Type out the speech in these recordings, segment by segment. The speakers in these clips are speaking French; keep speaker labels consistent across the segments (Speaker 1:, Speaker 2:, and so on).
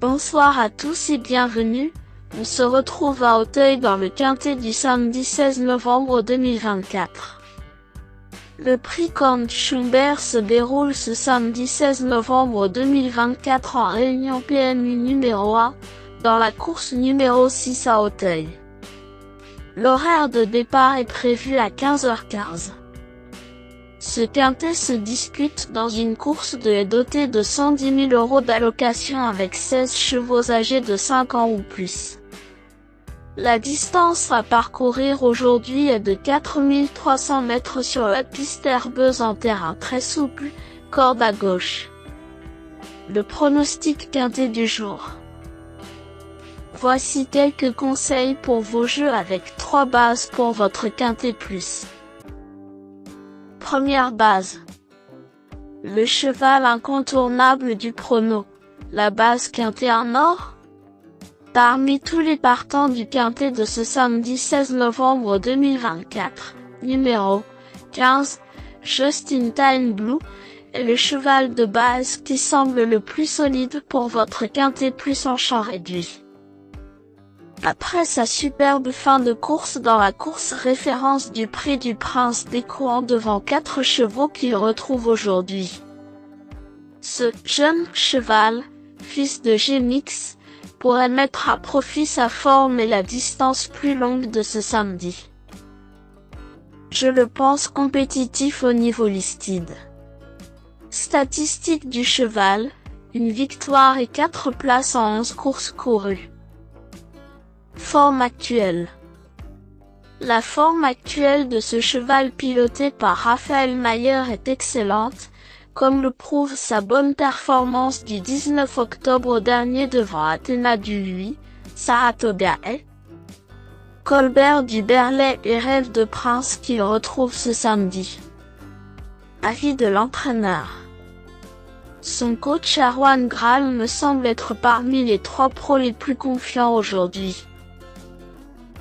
Speaker 1: Bonsoir à tous et bienvenue. On se retrouve à Auteuil dans le quintet du samedi 16 novembre 2024. Le prix Corne Schumbert se déroule ce samedi 16 novembre 2024 en réunion PMU numéro 1, dans la course numéro 6 à Auteuil. L'horaire de départ est prévu à 15h15. Ce quintet se dispute dans une course dotée de 110 000 € d'allocation avec 16 chevaux âgés de 5 ans ou plus. La distance à parcourir aujourd'hui est de 4300 mètres sur la piste herbeuse en terrain très souple, corde à gauche. Le pronostic quintet du jour. Voici quelques conseils pour vos jeux avec 3 bases pour votre quintet plus. Première base. Le cheval incontournable du prono. La base quintet en or. Parmi tous les partants du quintet de ce samedi 16 novembre 2024, numéro 15, Justin Time Blue, est le cheval de base qui semble le plus solide pour votre quintet plus en champ réduit. Après sa superbe fin de course dans la course référence du Prix du Prince d'Écouen devant 4 chevaux qu'il retrouve aujourd'hui. Ce jeune cheval, fils de Gémix, pourrait mettre à profit sa forme et la distance plus longue de ce samedi. Je le pense compétitif au niveau listed. Statistiques du cheval, une victoire et 4 places en 11 courses courues. Forme actuelle. La forme actuelle de ce cheval piloté par Raphaël Mayer est excellente, comme le prouve sa bonne performance du 19 octobre dernier devant Athéna du Lui, Saratoga Colbert du Berlay et Rêve de Prince qu'il retrouve ce samedi. Avis de l'entraîneur. Son coach Arwan Graal me semble être parmi les 3 pros les plus confiants aujourd'hui.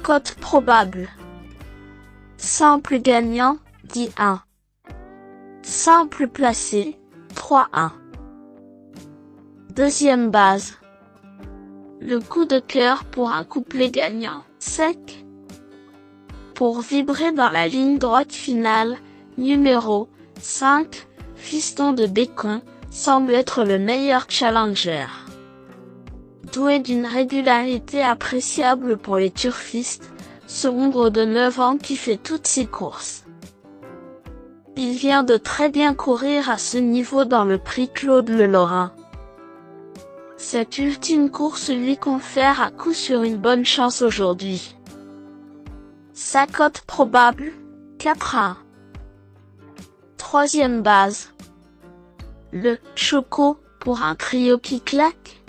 Speaker 1: Cote probable. Simple gagnant, 10-1. Simple placé, 3-1. Deuxième base. Le coup de cœur pour un couplet gagnant, sec. Pour vibrer dans la ligne droite finale, numéro 5, Fiston de Bécon, semble être le meilleur challenger. Doué d'une régularité appréciable pour les turfistes, ce hongre de 9 ans qui fait toutes ses courses. Il vient de très bien courir à ce niveau dans le prix Claude Le Lorrain. Cette ultime course lui confère à coup sûr une bonne chance aujourd'hui. Sa cote probable, 4-1. Troisième base. Le Choco pour un trio qui claque.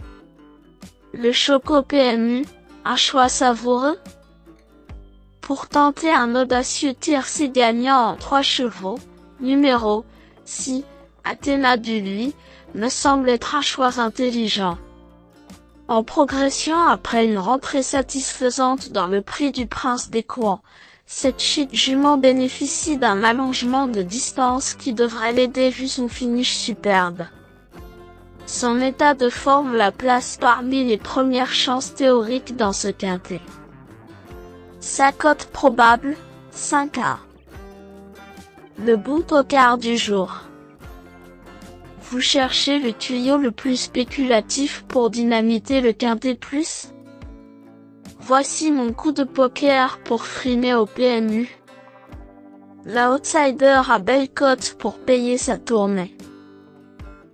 Speaker 1: Le Choco PMU, un choix savoureux. Pour tenter un audacieux tiercé gagnant en 3 chevaux, numéro 6, Athéna du Lui, me semble être un choix intelligent. En progression après une rentrée satisfaisante dans le Prix du Prince d'Écouen, cette chute jument bénéficie d'un allongement de distance qui devrait l'aider vu son finish superbe. Son état de forme la place parmi les premières chances théoriques dans ce quintet. Sa cote probable, 5-1. Le bout au quart du jour. Vous cherchez le tuyau le plus spéculatif pour dynamiter le quintet plus? Voici mon coup de poker pour frimer au PMU. L'outsider a belle cote pour payer sa tournée.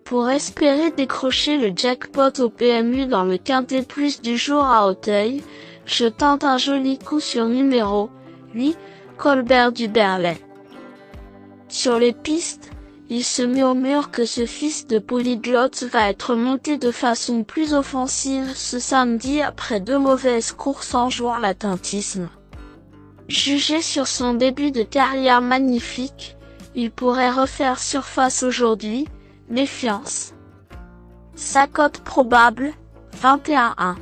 Speaker 1: Pour espérer décrocher le jackpot au PMU dans le quintet plus du jour à Auteuil, je tente un joli coup sur numéro 8, Colbert du Berlay. Sur les pistes, il se murmure que ce fils de polyglotte va être monté de façon plus offensive ce samedi après 2 mauvaises courses en jouant l'attentisme. Jugé sur son début de carrière magnifique, il pourrait refaire surface aujourd'hui. Méfiance. Sa cote probable, 21-1.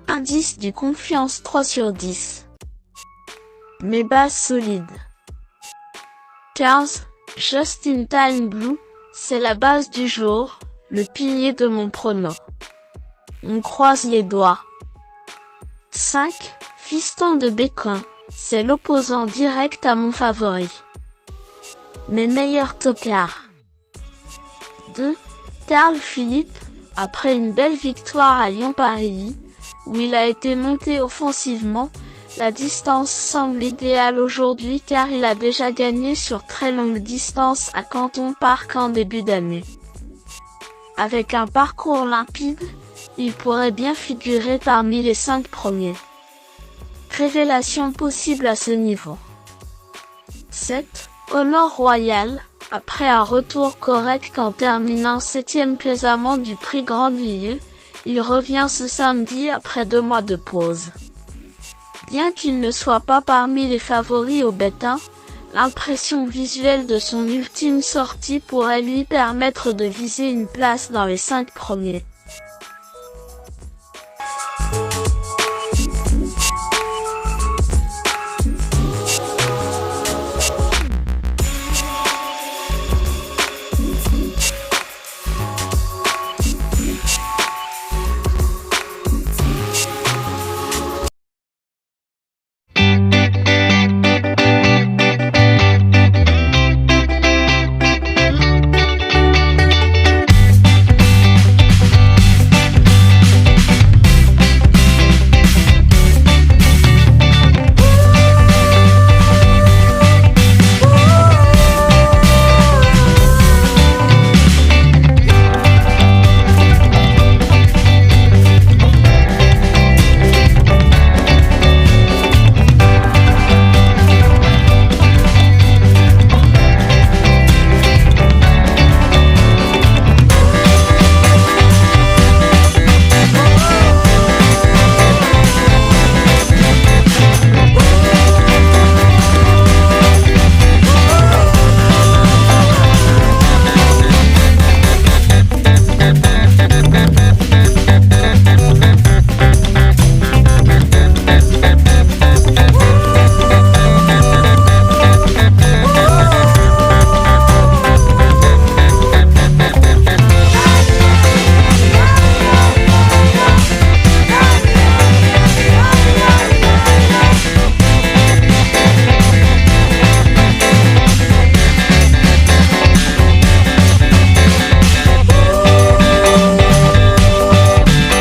Speaker 1: Indice du confiance 3 sur 10. Mes bases solides. 15, Justin Time Blue, c'est la base du jour, le pilier de mon prono. On croise les doigts. 5. Fiston de Bacon. C'est l'opposant direct à mon favori. Mes meilleurs tocards. 2. Carl Philippe. Après une belle victoire à Lyon-Paris, où il a été monté offensivement, la distance semble idéale aujourd'hui car il a déjà gagné sur très longue distance à Canton Park en début d'année. Avec un parcours limpide, il pourrait bien figurer parmi les 5 premiers. Révélation possible à ce niveau. 7. Honor Royal. Après un retour correct en terminant 7e plaisamment du prix Grandlieu, il revient ce samedi après 2 mois de pause. Bien qu'il ne soit pas parmi les favoris au Bet1, l'impression visuelle de son ultime sortie pourrait lui permettre de viser une place dans les 5 premiers.